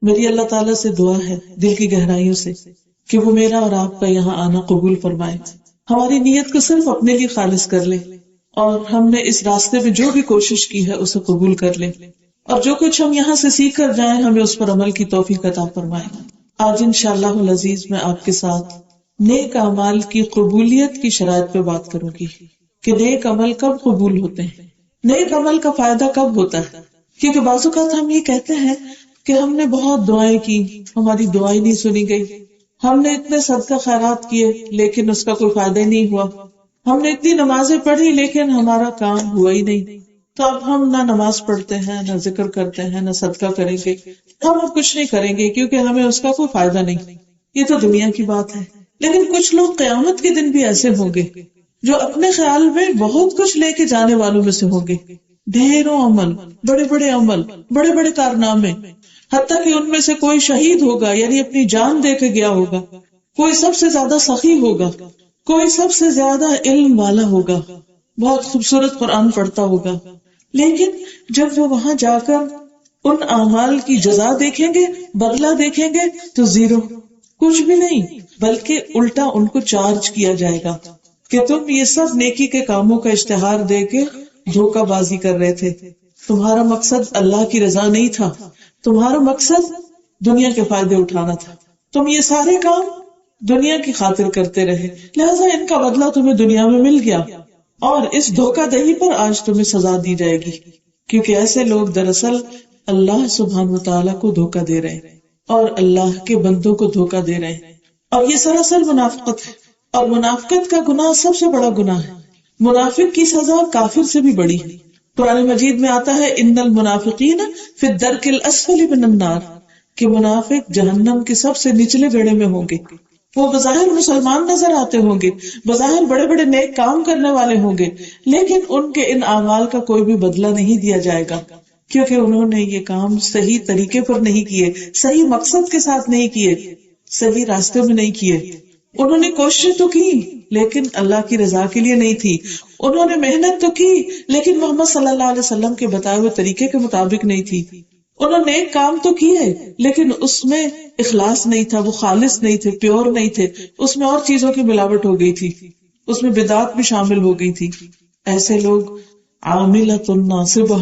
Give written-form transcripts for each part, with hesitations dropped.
میری اللہ تعالیٰ سے دعا ہے دل کی گہرائیوں سے کہ وہ میرا اور آپ کا یہاں آنا قبول فرمائے، ہماری نیت کو صرف اپنے لیے خالص کر لے، اور ہم نے اس راستے میں جو بھی کوشش کی ہے اسے قبول کر لے، اور جو کچھ ہم یہاں سے سیکھ کر جائیں ہمیں اس پر عمل کی توفیق عطا فرمائے۔ آج انشاءاللہ العزیز میں آپ کے ساتھ نیک اعمال کی قبولیت کی شرائط پہ بات کروں گی کہ نیک عمل کب قبول ہوتے ہیں، نیک عمل کا فائدہ کب ہوتا ہے۔ کیونکہ بعض اوقات ہم یہ کہتے ہیں کہ ہم نے بہت دعائیں کی، ہماری دعائیں نہیں سنی گئی، ہم نے اتنے صدقہ خیرات کیے لیکن اس کا کوئی فائدہ ہی نہیں ہوا، ہم نے اتنی نمازیں پڑھی لیکن ہمارا کام ہوا ہی نہیں، تو اب ہم نہ نماز پڑھتے ہیں، نہ ذکر کرتے ہیں، نہ صدقہ کریں گے، ہم اب کچھ نہیں کریں گے کیونکہ ہمیں اس کا کوئی فائدہ نہیں۔ یہ تو دنیا کی بات ہے، لیکن کچھ لوگ قیامت کے دن بھی ایسے ہوں گے جو اپنے خیال میں بہت کچھ لے کے جانے والوں میں سے ہوں گے، ڈھیروں عمل، بڑے بڑے عمل، بڑے بڑے کارنامے، حتیٰ کہ ان میں سے کوئی شہید ہوگا یعنی اپنی جان دے کے گیا ہوگا، کوئی سب سے زیادہ سخی ہوگا، کوئی سب سے زیادہ علم والا ہوگا، بہت خوبصورت قرآن پڑھتا ہوگا، لیکن جب وہ وہاں جا کر ان اعمال کی جزا دیکھیں گے، بدلہ دیکھیں گے تو زیرو، کچھ بھی نہیں، بلکہ الٹا ان کو چارج کیا جائے گا کہ تم یہ سب نیکی کے کاموں کا اشتہار دے کے دھوکہ بازی کر رہے تھے، تمہارا مقصد اللہ کی رضا نہیں تھا، تمہارا مقصد دنیا کے فائدے اٹھانا تھا، تم یہ سارے کام دنیا کی خاطر کرتے رہے، لہذا ان کا بدلہ تمہیں دنیا میں مل گیا، اور اس دھوکہ دہی پر آج تمہیں سزا دی جائے گی، کیونکہ ایسے لوگ دراصل اللہ سبحانہ وتعالیٰ کو دھوکہ دے رہے ہیں اور اللہ کے بندوں کو دھوکہ دے رہے ہیں، اور یہ سراسر منافقت ہے، اور منافقت کا گناہ سب سے بڑا گناہ ہے، منافق کی سزا کافر سے بھی بڑی ہے۔ قرآن مجید میں آتا ہے ان المنافقین فی الدرک الاسفل من النار، کہ منافق جہنم کے سب سے نچلے گڑھے میں ہوں گے، وہ بظاہر مسلمان نظر آتے ہوں گے، بظاہر بڑے بڑے نیک کام کرنے والے ہوں گے، لیکن ان کے ان اعمال کا کوئی بھی بدلہ نہیں دیا جائے گا، کیونکہ انہوں نے یہ کام صحیح طریقے پر نہیں کیے، صحیح مقصد کے ساتھ نہیں کیے، صحیح راستے میں نہیں کیے، انہوں نے کوشش تو کی لیکن اللہ کی رضا کے لیے نہیں تھی، انہوں نے محنت تو کی لیکن محمد صلی اللہ علیہ وسلم کے بتائے ہوئے طریقے کے مطابق نہیں تھی، انہوں نے ایک کام تو کیے لیکن اس میں اخلاص نہیں تھا، وہ خالص نہیں تھے، پیور نہیں تھے، اس میں اور چیزوں کی ملاوٹ ہو گئی تھی، اس میں بدعات بھی شامل ہو گئی تھی۔ ایسے لوگ عاملۃ ناصبہ،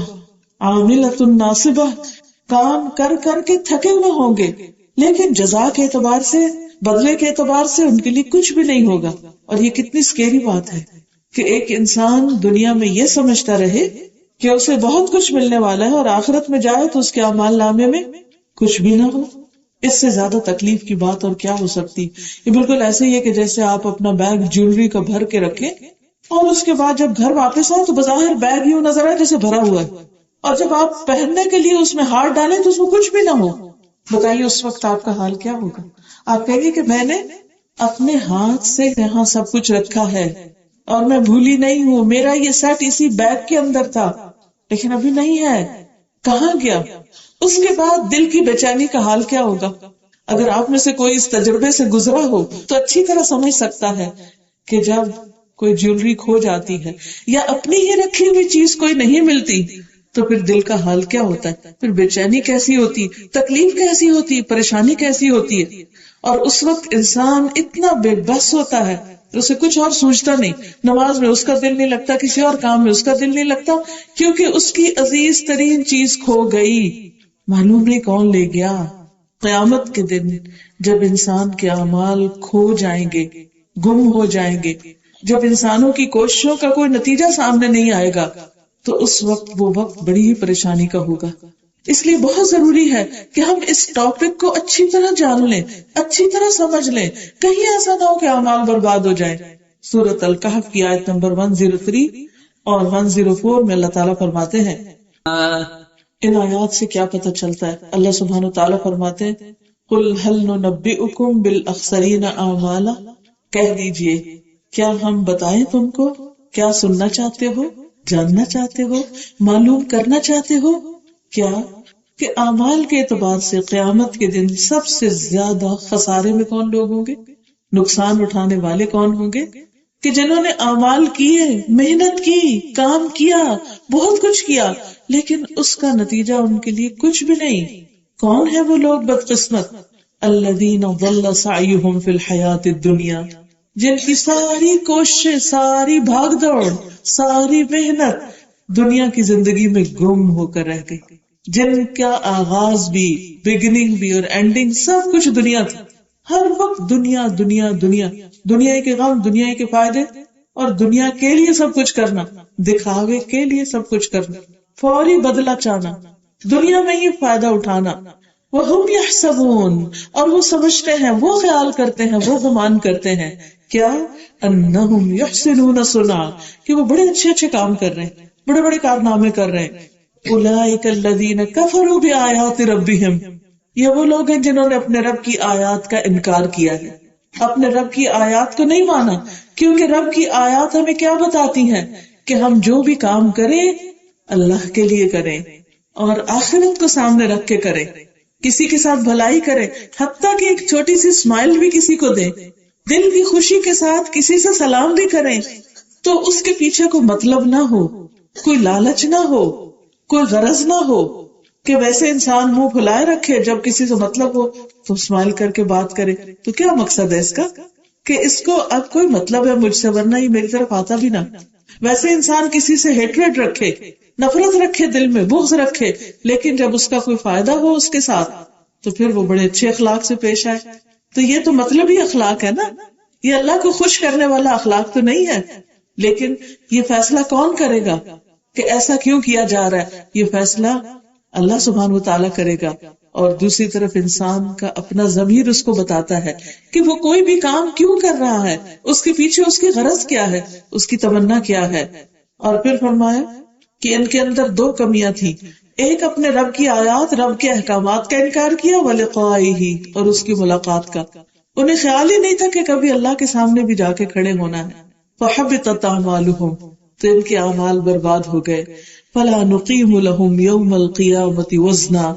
عاملۃ ناصبہ، کام کر کر کے تھکے ہوئے ہوں گے لیکن جزا کے اعتبار سے، بدلے کے اعتبار سے ان کے لیے کچھ بھی نہیں ہوگا۔ اور یہ کتنی سکیری بات ہے کہ ایک انسان دنیا میں یہ سمجھتا رہے کہ اسے بہت کچھ ملنے والا ہے اور آخرت میں جائے تو اس کے اعمال نامے میں کچھ بھی نہ ہو۔ اس سے زیادہ تکلیف کی بات اور کیا ہو سکتی؟ یہ بالکل ایسے ہی ہے کہ جیسے آپ اپنا بیگ جیولری کا بھر کے رکھیں اور اس کے بعد جب گھر واپس آئے تو بظاہر بیگ یوں نظر آئے جیسے بھرا ہوا ہے، اور جب آپ پہننے کے لیے اس میں ہاتھ ڈالیں تو اس میں کچھ بھی نہ ہو، بتائیے اس وقت آپ کا حال کیا ہوگا؟ آپ کہیں گے کہ میں نے اپنے ہاتھ سے یہاں سب کچھ رکھا ہے اور میں بھولی نہیں ہوں، میرا یہ سیٹ اسی بیگ کے اندر تھا لیکن ابھی نہیں ہے، کہاں گیا؟ اس کے بعد دل کی بے چینی کا حال کیا ہوگا؟ اگر آپ میں سے کوئی اس تجربے سے گزرا ہو تو اچھی طرح سمجھ سکتا ہے کہ جب کوئی جیولری کھو جاتی ہے یا اپنی ہی رکھی ہوئی چیز کوئی نہیں ملتی تو پھر دل کا حال کیا ہوتا ہے، پھر بے چینی کیسی ہوتی، تکلیف کیسی ہوتی، پریشانی کیسی ہوتی ہے۔ اور اس وقت انسان اتنا بے بس ہوتا ہے، اسے کچھ اور سوچتا نہیں، نماز میں اس کا دل نہیں لگتا، کسی اور کام میں اس کا دل نہیں لگتا، کیونکہ اس کی عزیز ترین چیز کھو گئی، معلوم نہیں کون لے گیا۔ قیامت کے دن جب انسان کے اعمال کھو جائیں گے، گم ہو جائیں گے، جب انسانوں کی کوششوں کا کوئی نتیجہ سامنے نہیں آئے گا تو اس وقت وہ وقت بڑی ہی پریشانی کا ہوگا۔ اس لیے بہت ضروری ہے کہ ہم اس ٹاپک کو اچھی طرح جان لیں، اچھی طرح سمجھ لیں، کہیں ایسا نہ ہو کہ اعمال برباد ہو جائیں۔ سورۃ الکہف کی آیت نمبر 103 اور 104 میں اللہ تعالیٰ فرماتے ہیں، ان آیات سے کیا پتہ چلتا ہے؟ اللہ سبحانہ تعالیٰ فرماتے ہیں، قل هل ننبئکم بالاخسرین اعمالا، کہہ دیجئے کیا ہم بتائیں تم کو؟ کیا سننا چاہتے ہو، جاننا چاہتے ہو، معلوم کرنا چاہتے ہو کیا کہ اعمال کے اعتبار سے قیامت کے دن سب سے زیادہ خسارے میں کون لوگ ہوں گے، نقصان اٹھانے والے کون ہوں گے؟ کہ جنہوں نے اعمال کیے، محنت کی، کام کیا، بہت کچھ کیا، لیکن اس کا نتیجہ ان کے لیے کچھ بھی نہیں، کون ہے وہ لوگ بدقسمت؟ الذین ضل سعیہم فی الحیات الدنیا، جن کی ساری کوششیں، ساری بھاگ دوڑ، ساری محنت دنیا کی زندگی میں گم ہو کر رہ گئی، جن کا آغاز بھی، بگننگ بھی اور اینڈنگ سب کچھ دنیا تھا، ہر وقت دنیا دنیا دنیا، دنیا کے غم، دنیا کے فائدے اور دنیا کے لیے سب کچھ کرنا، دکھاوے کے لیے سب کچھ کرنا، فوری بدلہ چاہنا، دنیا میں ہی فائدہ اٹھانا، وَهُمْ يَحْسَبُونَ، اور وہ سمجھتے ہیں، وہ خیال کرتے ہیں، وہ گمان کرتے ہیں، کیا انہم یحسنون صنعا، کہ وہ بڑے اچھے اچھے کام کر رہے ہیں، بڑے بڑے کارنامے کر رہے ہیں، اولئک الذین کفروا بآیات ربہم، یہ وہ لوگ ہیں جنہوں نے اپنے رب کی آیات کا انکار کیا ہے، اپنے رب کی آیات کو نہیں مانا، کیونکہ رب کی آیات ہمیں کیا بتاتی ہیں کہ ہم جو بھی کام کریں اللہ کے لیے کریں اور آخرت کو سامنے رکھ کے کریں، کسی کے ساتھ بھلائی کریں، حتیٰ کہ ایک چھوٹی سی اسمائل بھی کسی کو دیں، دل کی خوشی کے ساتھ کسی سے سلام بھی کریں تو اس کے پیچھے کوئی مطلب نہ ہو، کوئی لالچ نہ ہو، کوئی غرض نہ ہو کہ ویسے انسان منہ پھلائے رکھے، جب کسی سے مطلب ہو تو اسمائل کر کے بات کرے، تو کیا مقصد ہے اس کا کہ اس کو اب کوئی مطلب ہے مجھ سے، ورنہ یہ میری طرف آتا بھی نہ۔ ویسے انسان کسی سے ہیٹریڈ رکھے، نفرت رکھے، دل میں بغض رکھے، لیکن جب اس کا کوئی فائدہ ہو اس کے ساتھ تو پھر وہ بڑے اچھے اخلاق سے پیش آئے، تو یہ تو مطلب ہی اخلاق ہے نا، یہ اللہ کو خوش کرنے والا اخلاق تو نہیں ہے۔ لیکن یہ فیصلہ کون کرے گا کہ ایسا کیوں کیا جا رہا ہے؟ یہ فیصلہ اللہ سبحانہ و تعالیٰ کرے گا، اور دوسری طرف انسان کا اپنا ضمیر اس کو بتاتا ہے کہ وہ کوئی بھی کام کیوں کر رہا ہے، اس کے پیچھے اس کی غرض کیا ہے، اس کی تمنا کیا ہے۔ اور پھر فرمایا کہ ان کے اندر دو کمیاں تھیں، ایک اپنے رب کی آیات، رب کے احکامات کا انکار کیا، وَلِقَائِهِ، اور اس کی ملاقات کا، انہیں خیال ہی نہیں تھا کہ کبھی اللہ کے سامنے بھی جا کے کھڑے ہونا ہے۔ فَحَبِطَتْ أَعْمَالُهُمْ، تو ان کے اعمال برباد ہو گئے۔ فَلَا نُقِيمُ لَهُمْ يَوْمَ الْقِيَامَةِ وَزْنًا،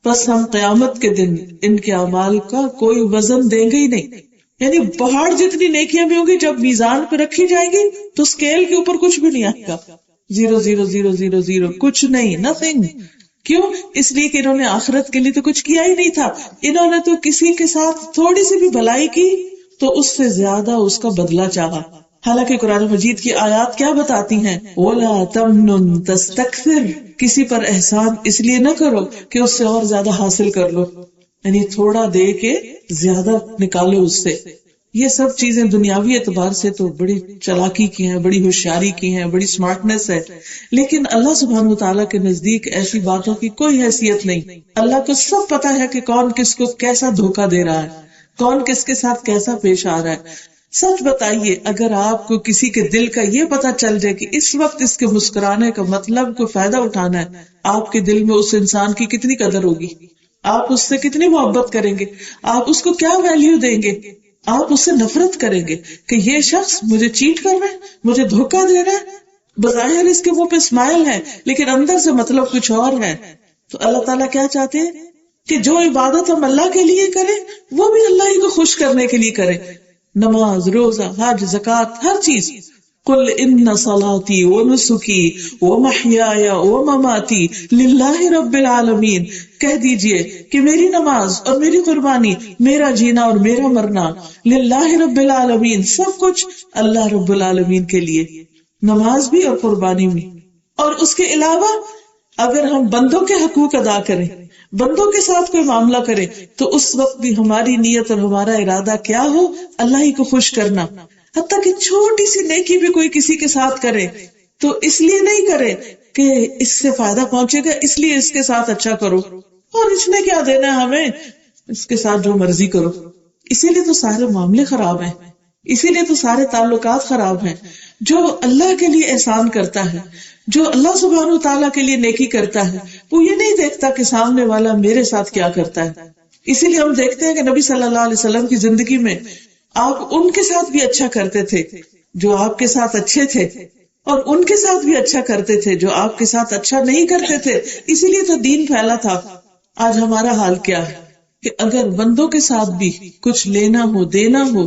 بس ہم قیامت کے دن ان کے اعمال کا کوئی وزن دیں گے ہی نہیں، یعنی پہاڑ جتنی نیکیاں بھی ہوں گی جب میزان پہ رکھی جائیں گی تو اسکیل کے اوپر کچھ بھی نہیں آئے گا، 0.00000 کچھ نہیں، نتھنگ۔ کیوں؟ اس لیے کہ انہوں نے آخرت کے لیے تو کچھ کیا ہی نہیں تھا، انہوں نے تو کسی کے ساتھ تھوڑی سی بھی بھلائی کی تو اس سے زیادہ اس کا بدلہ چاہا۔ حالانکہ قرآن مجید کی آیات کیا بتاتی ہیں؟ وَلَا تَمْنُن تَسْتَكْثِرْ، کسی پر احسان اس لیے نہ کرو کہ اس سے اور زیادہ حاصل کر لو، یعنی تھوڑا دے کے زیادہ نکالو اس سے۔ یہ سب چیزیں دنیاوی اعتبار سے تو بڑی چالاکی کی ہیں، بڑی ہوشیاری کی ہیں، بڑی سمارٹنیس ہے، لیکن اللہ سبحانہ وتعالیٰ کے نزدیک ایسی باتوں کی کوئی حیثیت نہیں۔ اللہ کو سب پتا ہے کہ کون کس کو کیسا دھوکہ دے رہا ہے، کون کس کے ساتھ کیسا پیش آ رہا ہے۔ سچ بتائیے، اگر آپ کو کسی کے دل کا یہ پتا چل جائے کہ اس وقت اس کے مسکرانے کا مطلب کوئی فائدہ اٹھانا ہے، آپ کے دل میں اس انسان کی کتنی قدر ہوگی، آپ اس سے کتنی محبت کریں گے، آپ اس کو کیا ویلیو دیں گے، آپ اس سے نفرت کریں گے کہ یہ شخص مجھے چیٹ کر رہا ہے، مجھے دھوکہ دے رہا ہے، بظاہر اس کے منہ پہ اسمائل ہے لیکن اندر سے مطلب کچھ اور ہے۔ تو اللہ تعالیٰ کیا چاہتے ہیں کہ جو عبادت ہم اللہ کے لیے کریں وہ بھی اللہ ہی کو خوش کرنے کے لیے کریں، نماز، روزہ، حج، زکوٰۃ، ہر چیز۔ قل ان صلاتي ونسكي ومحياي ومماتي لله رب العالمین، کہہ دیجئے کہ میری نماز اور میری قربانی، میرا جینا اور میرا مرنا، للہ رب العالمین، سب کچھ اللہ رب العالمین کے لیے، نماز بھی اور قربانی بھی۔ اور اس کے علاوہ اگر ہم بندوں کے حقوق ادا کریں، بندوں کے ساتھ کوئی معاملہ کریں، تو اس وقت بھی ہماری نیت اور ہمارا ارادہ کیا ہو؟ اللہ ہی کو خوش کرنا۔ حتیٰ کہ چھوٹی سی نیکی بھی کوئی کسی کے ساتھ کرے تو اس لیے نہیں کرے کہ اس سے فائدہ پہنچے گا اس لیے اس کے ساتھ اچھا کرو، اور اس نے کیا دینا ہے ہمیں، اس کے ساتھ جو مرضی کرو۔ اسی لیے تو سارے معاملے خراب ہیں، اسی لیے تو سارے تعلقات خراب ہیں۔ جو اللہ کے لیے احسان کرتا ہے، جو اللہ سبحانہ وتعالیٰ کے لیے نیکی کرتا ہے، وہ یہ نہیں دیکھتا کہ سامنے والا میرے ساتھ کیا کرتا ہے۔ اسی لیے ہم دیکھتے ہیں کہ نبی صلی اللہ علیہ وسلم کی زندگی میں آپ ان کے ساتھ بھی اچھا کرتے تھے جو آپ کے ساتھ اچھے تھے، اور ان کے ساتھ بھی اچھا کرتے تھے جو آپ کے ساتھ اچھا نہیں کرتے تھے، اسی لیے تو دین پھیلا تھا۔ آج ہمارا حال کیا ہے کہ اگر بندوں کے ساتھ بھی کچھ لینا ہو، دینا ہو،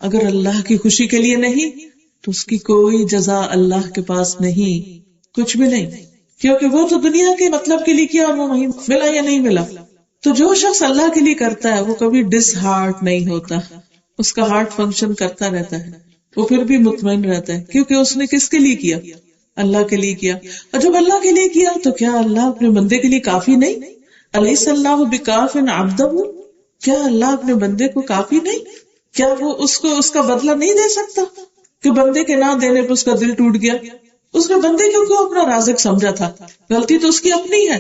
اگر اللہ کی خوشی کے لیے نہیں تو اس کی کوئی جزا اللہ کے پاس نہیں، کچھ بھی نہیں، کیونکہ وہ تو دنیا کے مطلب کے لیے کیا، اور وہ وہیں ملا یا نہیں ملا۔ تو جو شخص اللہ کے لیے کرتا ہے وہ کبھی ڈس ہارٹ نہیں ہوتا، اس کا ہارٹ فنکشن کرتا رہتا ہے، وہ پھر بھی مطمئن رہتا ہے، کیونکہ اس نے کس کے لیے کیا؟ اللہ کے لیے کیا. اور جب اللہ کے لیے کیا تو کیا اللہ اپنے بندے کے لیے کافی نہیں؟ الیس اللہ بکاف عبدہ، کیا اللہ اپنے بندے کو کافی نہیں؟ کیا وہ اس کو اس کا بدلہ نہیں دے سکتا؟ کہ بندے کے نہ دینے پہ اس کا دل ٹوٹ گیا. اس نے بندے کو کیوں اپنا رازق سمجھا تھا؟ غلطی تو اس کی اپنی ہے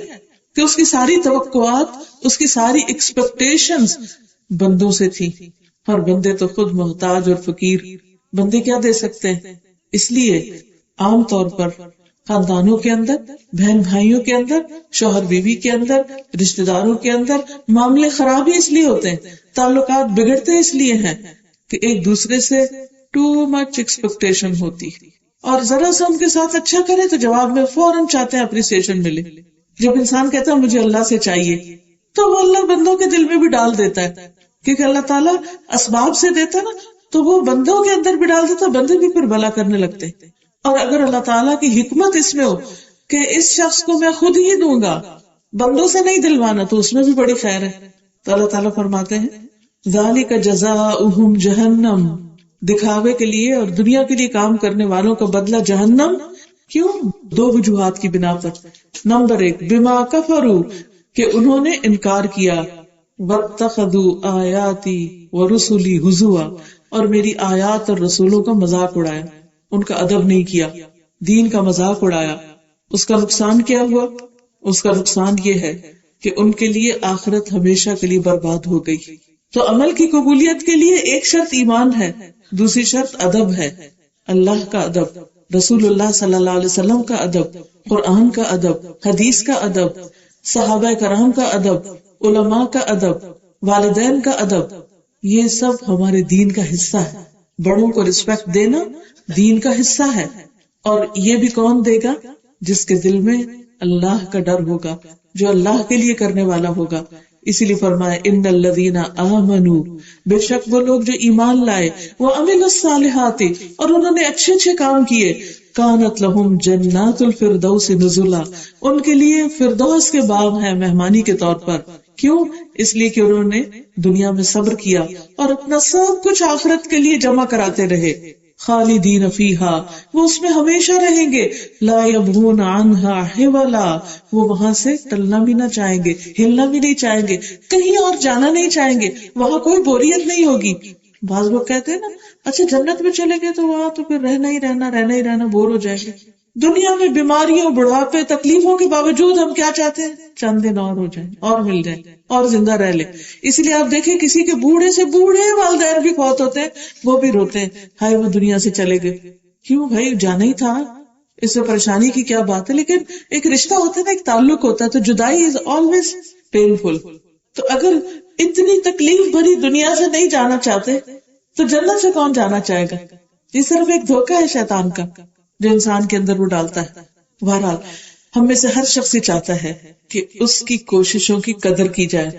کہ اس کی ساری توقعات، اس کی ساری ایکسپیکٹیشنز بندوں سے تھی، اور بندے تو خود محتاج اور فقیر. بندے کیا دے سکتے ہیں؟ اس لیے عام طور پر خاندانوں کے اندر، بہن بھائیوں کے اندر، شوہر بیوی کے اندر، رشتہ داروں کے اندر معاملے خراب ہی اس لیے ہوتے ہیں، تعلقات بگڑتے اس لیے ہیں کہ ایک دوسرے سے ٹو مچ ایکسپیکٹیشن ہوتی، اور ذرا سا ان کے ساتھ اچھا کرے تو جواب میں فوراً چاہتے ہیں اپریسیشن ملے. جب انسان کہتا ہے مجھے اللہ سے چاہیے تو وہ اللہ بندوں کے دل میں بھی ڈال دیتا ہے، کیونکہ اللہ تعالیٰ اسباب سے دیتا نا تو وہ بندوں کے اندر بھی ڈال دیتا، بندے بھی پھر بھلا کرنے لگتے. اور اگر اللہ تعالیٰ کی حکمت اس میں ہو کہ اس شخص کو میں خود ہی دوں گا، بندوں سے نہیں دلوانا، تو اس میں بھی بڑی خیر ہے. تو اللہ تعالیٰ فرماتے ہیں ذالک جزاؤہم جہنم، دکھاوے کے لیے اور دنیا کے لیے کام کرنے والوں کا بدلہ جہنم. کیوں؟ دو وجوہات کی بنا پر. نمبر 1، بما کفروا، کہ انہوں نے انکار کیا، واتخذوا آیاتی ورسلی ہزوا، اور میری آیات اور رسولوں کا مذاق اڑایا، ان کا ادب نہیں کیا، دین کا مذاق اڑایا. اس کا نقصان کیا ہوا؟ اس کا نقصان یہ ہے کہ ان کے لیے آخرت ہمیشہ کے لیے برباد ہو گئی. تو عمل کی قبولیت کے لیے ایک شرط ایمان ہے، دوسری شرط ادب ہے. اللہ کا ادب، رسول اللہ صلی اللہ علیہ وسلم کا ادب، قرآن کا ادب، حدیث کا ادب، صحابہ کرام کا ادب، علماء کا ادب، والدین کا ادب، یہ سب ہمارے دین کا حصہ ہے. بڑوں کو رسپیکٹ دینا دین کا حصہ ہے، اور یہ بھی کون دے گا؟ جس کے دل میں اللہ کا ڈر ہوگا، جو اللہ کے لیے کرنے والا ہوگا. اسی لیے فرمایا ان الذین آمنوا، بے شک وہ لوگ جو ایمان لائے، وعملوا الصالحات، اور انہوں نے اچھے اچھے کام کیے، کانت لہم جنات الفردوس نزلا، ان کے لیے فردوس کے باغ ہیں مہمانی کے طور پر. کیوں؟ اس لیے کہ انہوں نے دنیا میں صبر کیا اور اپنا سب کچھ آخرت کے لیے جمع کراتے رہے. خالدین فیہا، وہ اس میں ہمیشہ رہیں گے. لا یبغون عنہا حولا، وہ وہاں سے ٹلنا بھی نہ چاہیں گے، ہلنا بھی نہیں چاہیں گے، کہیں اور جانا نہیں چاہیں گے، وہاں کوئی بوریت نہیں ہوگی. بعض لوگ کہتے ہیں نا اچھا جنت میں چلے گئے تو وہاں تو پھر رہنا ہی رہنا بور ہو جائیں گے. دنیا میں بیماریوں، بڑھاپے، تکلیفوں کے باوجود ہم کیا چاہتے ہیں؟ چند دن اور ہو جائیں، اور مل جائیں، اور زندہ رہ لیں. اسی لیے آپ دیکھیں کسی کے بوڑھے سے بوڑھے والدین بھی فوت ہوتے ہیں، وہ بھی روتے ہیں، ہائے وہ دنیا سے چلے گئے. کیوں بھائی؟ جانا ہی تھا، اس سے پریشانی کی کیا بات ہے. لیکن ایک رشتہ ہوتا ہے نا، ایک تعلق ہوتا ہے، تو جدائی از آلویز پینفل. تو اگر اتنی تکلیف بھری دنیا سے نہیں جانا چاہتے تو جنت سے کون جانا چاہے گا؟ یہ صرف ایک دھوکہ ہے شیطان کا جو انسان کے اندر وہ ڈالتا ہے. بہرحال ہم میں سے ہر شخص یہ چاہتا ہے کہ اس کی کوششوں کی قدر کی جائے،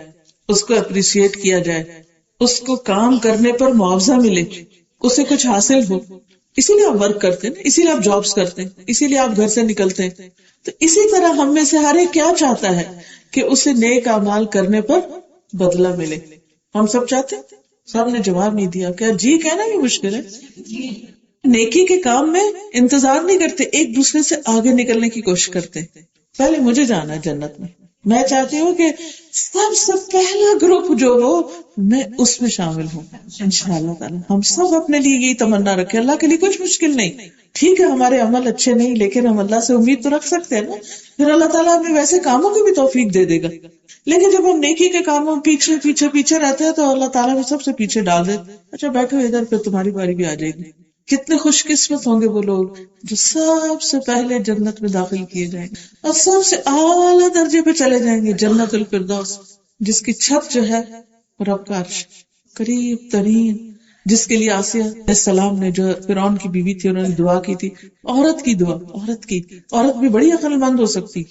اس کو اپریشیٹ کیا جائے، اس کو کام کرنے پر معاوضہ ملے، اسے کچھ حاصل ہو. اسی لیے آپ ورک کرتے ہیں، اسی لیے آپ جابس کرتے ہیں، اسی لیے آپ گھر سے نکلتے ہیں. تو اسی طرح ہم میں سے ہر ایک کیا چاہتا ہے کہ اسے نیک اعمال کرنے پر بدلہ ملے. ہم سب چاہتے ہیں. سب نے جواب نہیں دیا. کیا جی کہنا بھی مشکل ہے. نیکی کے کام میں انتظار نہیں کرتے، ایک دوسرے سے آگے نکلنے کی کوشش کرتے. پہلے مجھے جانا ہے جنت میں، میں چاہتی ہوں کہ سب سے پہلا گروپ جو ہو میں اس میں شامل ہوں انشاءاللہ تعالی. ہم سب اپنے لیے یہی تمنا رکھیں. اللہ کے لیے کچھ مشکل نہیں. ٹھیک ہے ہمارے عمل اچھے نہیں، لیکن ہم اللہ سے امید تو رکھ سکتے ہیں نا، پھر اللہ تعالیٰ ہمیں ویسے کاموں کی بھی توفیق دے دے گا. لیکن جب ہم نیکی کے کاموں پیچھے رہتے ہیں تو اللہ تعالیٰ بھی سب سے پیچھے ڈال دیتے. اچھا بیٹھو ادھر، پھر تمہاری باری بھی آ جائے گی. کتنے خوش قسمت ہوں گے وہ لوگ جو سب سے پہلے جنت میں داخل کیے جائیں گے اور سب سے اعلیٰ درجے پہ چلے جائیں گے، جنت الفردوس، جس کی چھت جو ہے رب کا عرش، قریب ترین، جس کے لیے آسیہ علیہ السلام نے جو فرعون کی بیوی تھی انہوں نے دعا کی تھی. عورت کی دعا، عورت بھی بڑی عقل مند ہو سکتی.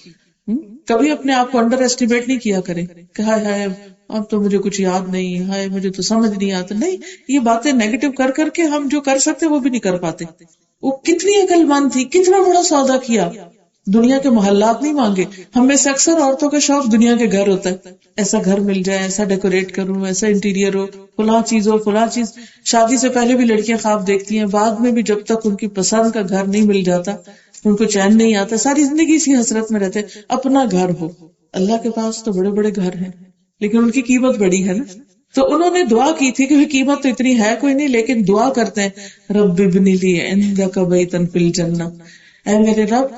کبھی اپنے آپ کو انڈر ایسٹیمیٹ نہیں کیا کرے کہ ہائے اب تو مجھے کچھ یاد نہیں، ہائے مجھے تو سمجھ نہیں آتا. نہیں، یہ باتیں نیگیٹو کر کے ہم جو کر سکتے وہ بھی نہیں کر پاتے. وہ کتنی عقل مند تھی، کتنا بڑا سودا کیا. دنیا کے محلات نہیں مانگے. ہم میں سے اکثر عورتوں کا شوق دنیا کے گھر ہوتا ہے، ایسا گھر مل جائے، ایسا ڈیکوریٹ کروں، ایسا انٹیریئر ہو، فلاں چیز ہو، فلاں چیز. شادی سے پہلے بھی لڑکیاں خواب دیکھتی ہیں، بعد میں بھی جب تک ان کی پسند کا گھر نہیں مل جاتا ان کو چین نہیں آتا، ساری زندگی اسی حسرت میں رہتے اپنا گھر ہو. اللہ کے پاس تو بڑے بڑے گھر ہیں لیکن ان کی قیمت بڑی ہے نا. تو انہوں نے دعا کی تھی کہ قیمت تو اتنی ہے کوئی نہیں، لیکن دعا کرتے ہیں رب ابن لی عندک بیتا فی الجنہ، اے میرے رب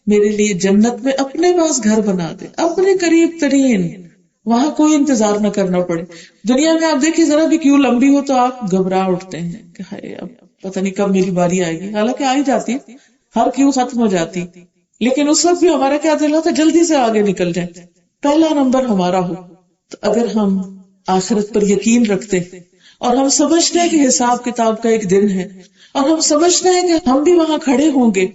میرے لیے جنت میں اپنے پاس گھر بنا دے، اپنے قریب ترین، وہاں کوئی انتظار نہ کرنا پڑے. دنیا میں آپ دیکھیے ذرا بھی کیوں لمبی ہو تو آپ گھبرا اٹھتے ہیں کہ ہائے اب پتہ نہیں کب میری باری آئے گی، حالانکہ آ ہی جاتی، ہر کیوں ختم ہو جاتی، لیکن اس وقت بھی ہمارا کیا دل ہوتا ہے جلدی سے آگے نکل جائے، پہلا نمبر ہمارا ہو. تو اگر ہم آخرت پر یقین رکھتے اور ہم سمجھتے ہیں کہ حساب کتاب کا ایک دن ہے، اور ہم سمجھتے ہیں کہ ہم بھی وہاں کھڑے ہوں گے،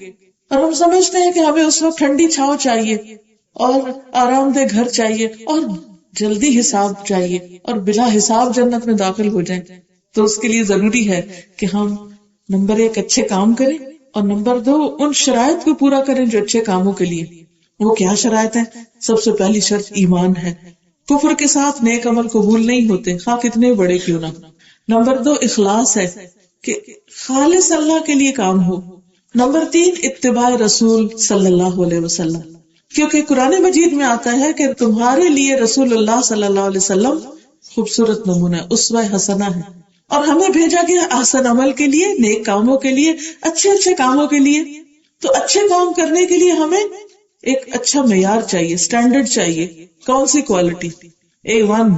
اور ہم سمجھتے ہیں کہ ہمیں اس وقت ٹھنڈی چھاؤں چاہیے اور آرام دہ گھر چاہیے اور جلدی حساب چاہیے اور بلا حساب جنت میں داخل ہو جائیں، تو اس کے لیے ضروری ہے کہ ہم نمبر 1 اچھے کام کریں، اور نمبر 2 ان شرائط کو پورا کریں جو اچھے کاموں کے لیے. وہ کیا شرائط ہیں؟ سب سے پہلی شرط ایمان ہے. کفر کے ساتھ نیک عمل قبول نہیں ہوتے خواہ کتنے بڑے کیوں نہ. نمبر 2 اخلاص ہے کہ خالص اللہ کے لیے کام ہو. نمبر 3 اتباع رسول صلی اللہ علیہ وسلم، کیونکہ قرآن مجید میں آتا ہے کہ تمہارے لیے رسول اللہ صلی اللہ علیہ وسلم خوبصورت نمونہ، اسوہ حسنہ ہے، اور ہمیں بھیجا گیا احسن عمل کے لیے، نیک کاموں کے لیے، اچھے کاموں کے لیے. تو اچھے کام کرنے کے لیے ہمیں ایک اچھا معیار چاہیے، سٹینڈرڈ چاہیے. کون سی کوالٹی؟ A1.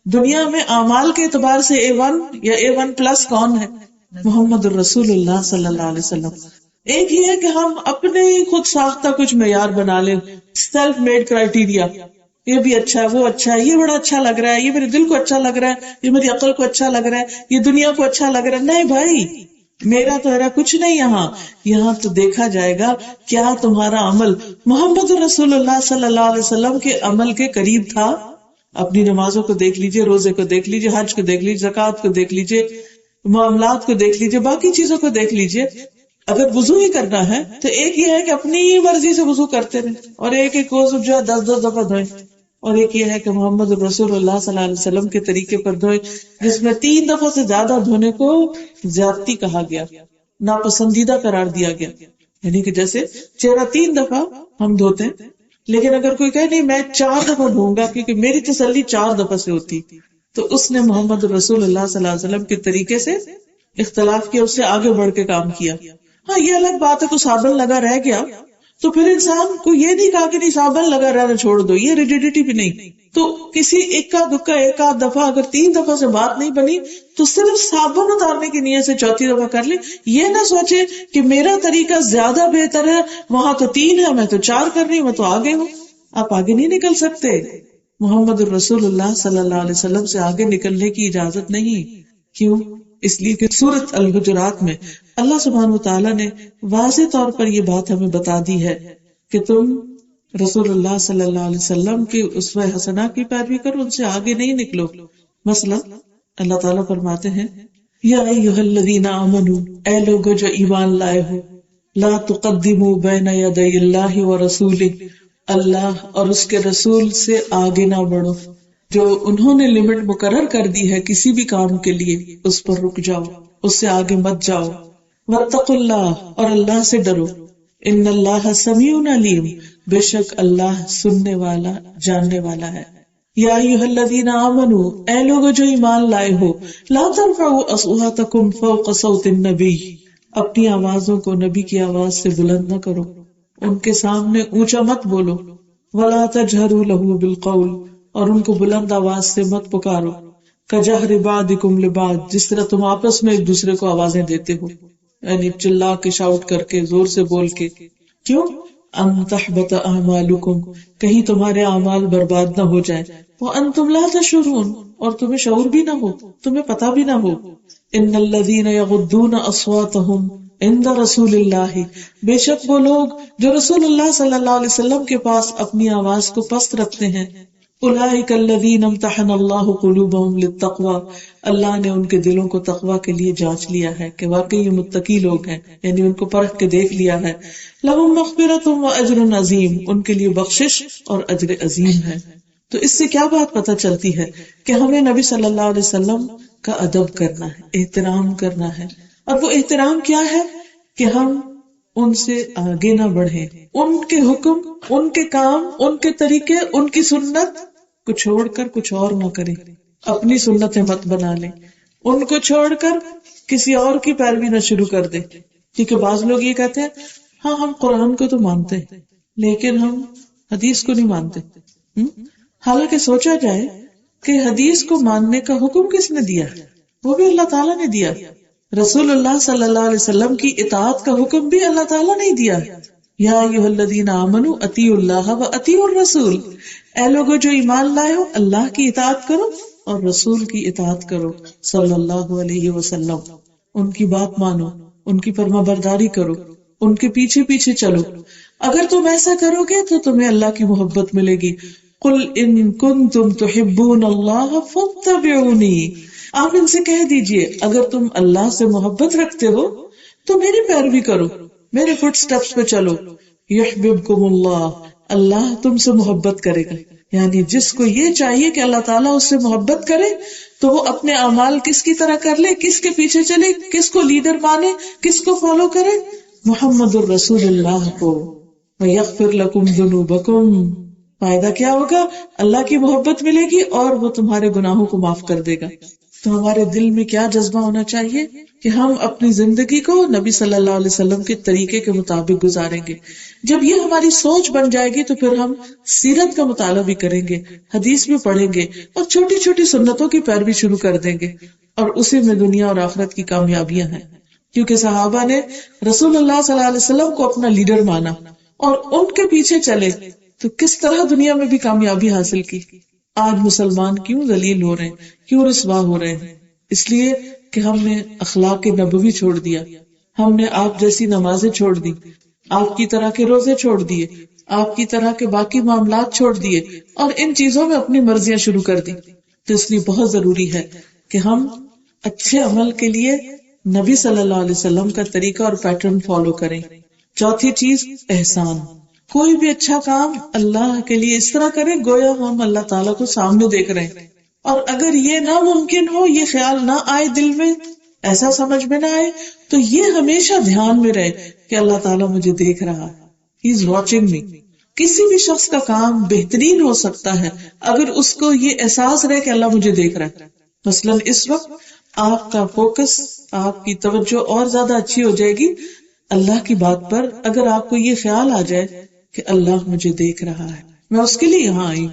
دنیا میں اعمال کے اعتبار سے A1 یا A1+ کون ہے؟ محمد الرسول اللہ صلی اللہ علیہ وسلم. ایک یہ ہے کہ ہم اپنے خود ساختہ کچھ معیار بنا لیں، سیلف میڈ کرائٹیریا، یہ بھی اچھا ہے، وہ اچھا ہے، یہ بڑا اچھا لگ رہا ہے، یہ میرے دل کو اچھا لگ رہا ہے، یہ میری عقل کو اچھا لگ رہا ہے، یہ دنیا کو اچھا لگ رہا ہے. نہیں بھائی، میرا تو ایرا کچھ نہیں. یہاں تو دیکھا جائے گا کیا تمہارا عمل محمد رسول اللہ صلی اللہ علیہ وسلم کے عمل کے قریب تھا. اپنی نمازوں کو دیکھ لیجئے، روزے کو دیکھ لیجئے، حج کو دیکھ لیجئے، زکوٰۃ کو دیکھ لیجئے، معاملات کو دیکھ لیجئے، باقی چیزوں کو دیکھ لیجئے. اگر وضو ہی کرنا ہے تو ایک یہ ہے کہ اپنی مرضی سے وضو کرتے رہے، اور ایک وضو جو ہے 10 دفعہ دھوئیں، اور ایک یہ ہے کہ محمد رسول اللہ صلی اللہ علیہ وسلم کے طریقے پر دھوئیں، جس میں 3 دفعہ سے زیادہ دھونے کو زیادتی کہا گیا، ناپسندیدہ قرار دیا گیا. یعنی کہ جیسے چہرہ 3 دفعہ ہم دھوتے ہیں، لیکن اگر کوئی کہے نہیں میں 4 دفعہ دھوں گا کیونکہ میری تسلی 4 دفعہ سے ہوتی، تو اس نے محمد رسول اللہ صلی اللہ علیہ وسلم کے طریقے سے اختلاف کیا، اس سے آگے بڑھ کے کام کیا. ہاں یہ الگ بات ہے، تو صابن لگا رہ گیا تو پھر انسان کو یہ نہیں کہا کہ نہیں صابن لگا رہنا چھوڑ دو، یہ ریجیڈیٹی بھی نہیں. تو کسی ایک آدھ دفعہ اگر 3 دفعہ سے بات نہیں بنی تو صرف صابن اتارنے کی نیت سے 4تھی دفعہ کر لے. یہ نہ سوچے کہ میرا طریقہ زیادہ بہتر ہے، وہاں تو 3 ہے میں تو 4 کر رہی ہوں، میں تو آگے ہوں. آپ آگے نہیں نکل سکتے. محمد الرسول اللہ صلی اللہ علیہ وسلم سے آگے نکلنے کی اجازت نہیں. کیوں؟ اس لیے کہ سورۃ الحجرات میں اللہ سبحانہ وتعالیٰ نے واضح طور پر یہ بات ہمیں بتا دی ہے کہ تم رسول اللہ صلی اللہ علیہ وسلم کی اسوہ حسنہ کی پیروی کرو، ان سے آگے نہیں نکلو. مثلا اللہ تعالیٰ فرماتے ہیں یا ایھا الذین آمنوا، اے لوگو جو ایمان لائے ہو، لا تقدموا بین یدی اللہ ورسولہ، اللہ اور اس کے رسول سے آگے نہ بڑھو. جو انہوں نے لمٹ مقرر کر دی ہے کسی بھی کام کے لیے اس پر رک جاؤ، اس سے آگے مت جاؤ. واتقوا اللہ، اور اللہ سے ڈرو. ان اللہ سمیع علیم، بے شک اللہ سننے والا جاننے والا ہے. یا ایھا الذین آمنوا، اے لوگو جو ایمان لائے ہو، لا ترفعوا اصواتکم فوق صوت النبی، اپنی آوازوں کو نبی کی آواز سے بلند نہ کرو، ان کے سامنے اونچا مت بولو. ولا تجہروا لہ بالقول، اور ان کو بلند آواز سے مت پکارو. کجہر بعضکم لبعض، جس طرح تم آپس میں ایک دوسرے کو آوازیں دیتے ہو، یعنی چلا کے، شاؤٹ کر کے، زور سے بول کے. کیوں؟ ان تحبط اعمالکم، کہیں تمہارے اعمال برباد نہ ہو جائیں. وانتم لا تشعرون، اور تمہیں شعور بھی نہ ہو، تمہیں پتہ بھی نہ ہو. ان الذین یغضون اصواتهم عند رسول اللہ، بے شک وہ لوگ جو رسول اللہ صلی اللہ علیہ وسلم کے پاس اپنی آواز کو پست رکھتے ہیں، اولئک الذین امتحن اللہ قلوبہم للتقوی، اللہ نے ان کے دلوں کو تقوی کے لیے جانچ لیا ہے کہ واقعی یہ متقی لوگ ہیں، یعنی ان کو پرکھ کے دیکھ لیا ہے. لہم مغفرۃ واجر عظیم، ان کے لیے بخشش اور اجر عظیم ہے. تو اس سے کیا بات پتہ چلتی ہے کہ ہمیں نبی صلی اللہ علیہ وسلم کا ادب کرنا ہے، احترام کرنا ہے. اور وہ احترام کیا ہے کہ ہم ان سے آگے نہ بڑھیں، ان کے حکم، ان کے کام، ان کے طریقے، ان کی سنت کو چھوڑ کر کچھ اور نہ کریں، اپنی سنتیں مت بنا لیں، ان کو چھوڑ کر کسی اور کی پیروی نہ شروع کر دیں. کیونکہ بعض لوگ یہ کہتے ہیں ہاں ہم قرآن کو تو مانتے ہیں لیکن ہم حدیث کو نہیں مانتے. حالانکہ سوچا جائے کہ حدیث کو ماننے کا حکم کس نے دیا؟ وہ بھی اللہ تعالیٰ نے دیا. رسول اللہ صلی اللہ علیہ وسلم کی اطاعت کا حکم بھی اللہ تعالیٰ نے دیا. یا ایھا الذین آمنوا اطیعوا اللہ واطیعوا الرسول، اے لوگو جو ایمان لائے ہو اللہ کی اطاعت کرو اور رسول کی اطاعت کرو صلی اللہ علیہ وسلم. ان کی بات مانو، ان کی فرما برداری کرو، ان کے پیچھے پیچھے چلو. اگر تم ایسا کرو گے تو تمہیں اللہ کی محبت ملے گی. قل ان کنتم تحبون اللہ فاتبعونی، آپ ان سے کہہ دیجئے اگر تم اللہ سے محبت رکھتے ہو تو میری پیروی کرو، میرے فٹ سٹیپس پہ چلو. یحببکم اللہ، اللہ تم سے محبت کرے گا. یعنی جس کو یہ چاہیے کہ اللہ تعالیٰ اس سے محبت کرے تو وہ اپنے اعمال کس کی طرح کر لے، کس کے پیچھے چلے، کس کو لیڈر مانے، کس کو فالو کرے؟ محمد الرسول اللہ کو. وَيَغْفِرْ لَكُمْ ذُنُوبَكُمْ، فائدہ کیا ہوگا؟ اللہ کی محبت ملے گی اور وہ تمہارے گناہوں کو معاف کر دے گا. تو ہمارے دل میں کیا جذبہ ہونا چاہیے کہ ہم اپنی زندگی کو نبی صلی اللہ علیہ وسلم کے طریقے کے مطابق گزاریں گے. جب یہ ہماری سوچ بن جائے گی تو پھر ہم سیرت کا مطالعہ بھی کریں گے، حدیث بھی پڑھیں گے اور چھوٹی چھوٹی سنتوں کی پیروی شروع کر دیں گے. اور اسی میں دنیا اور آخرت کی کامیابیاں ہیں. کیونکہ صحابہ نے رسول اللہ صلی اللہ علیہ وسلم کو اپنا لیڈر مانا اور ان کے پیچھے چلے تو کس طرح دنیا میں بھی کامیابی حاصل کی. آج مسلمان کیوں ذلیل ہو رہے ہیں، کیوں رسوا ہو رہے ہیں؟ اس لیے کہ ہم نے اخلاق نبوی چھوڑ دیا، ہم نے آپ جیسی نمازیں چھوڑ دی، آپ کی طرح کے روزے چھوڑ دیے، آپ کی طرح کے باقی معاملات چھوڑ دیے اور ان چیزوں میں اپنی مرضیاں شروع کر دی. تو اس لیے بہت ضروری ہے کہ ہم اچھے عمل کے لیے نبی صلی اللہ علیہ وسلم کا طریقہ اور پیٹرن فالو کریں. چوتھی چیز احسان. کوئی بھی اچھا کام اللہ کے لیے اس طرح کریں گویا ہم اللہ تعالیٰ کو سامنے دیکھ رہے ہیں. اور اگر یہ ناممکن ہو، یہ خیال نہ آئے دل میں، ایسا سمجھ میں نہ آئے، تو یہ ہمیشہ دھیان میں رہے کہ اللہ تعالیٰ مجھے دیکھ رہا ہے، ہی از واچنگ می. کسی بھی شخص کا کام بہترین ہو سکتا ہے اگر اس کو یہ احساس رہے کہ اللہ مجھے دیکھ رہا ہے. مثلاً اس وقت آپ کا فوکس، آپ کی توجہ اور زیادہ اچھی ہو جائے گی اللہ کی بات پر اگر آپ کو یہ خیال آ جائے کہ اللہ مجھے دیکھ رہا ہے. میں اس کے لیے یہاں آئی،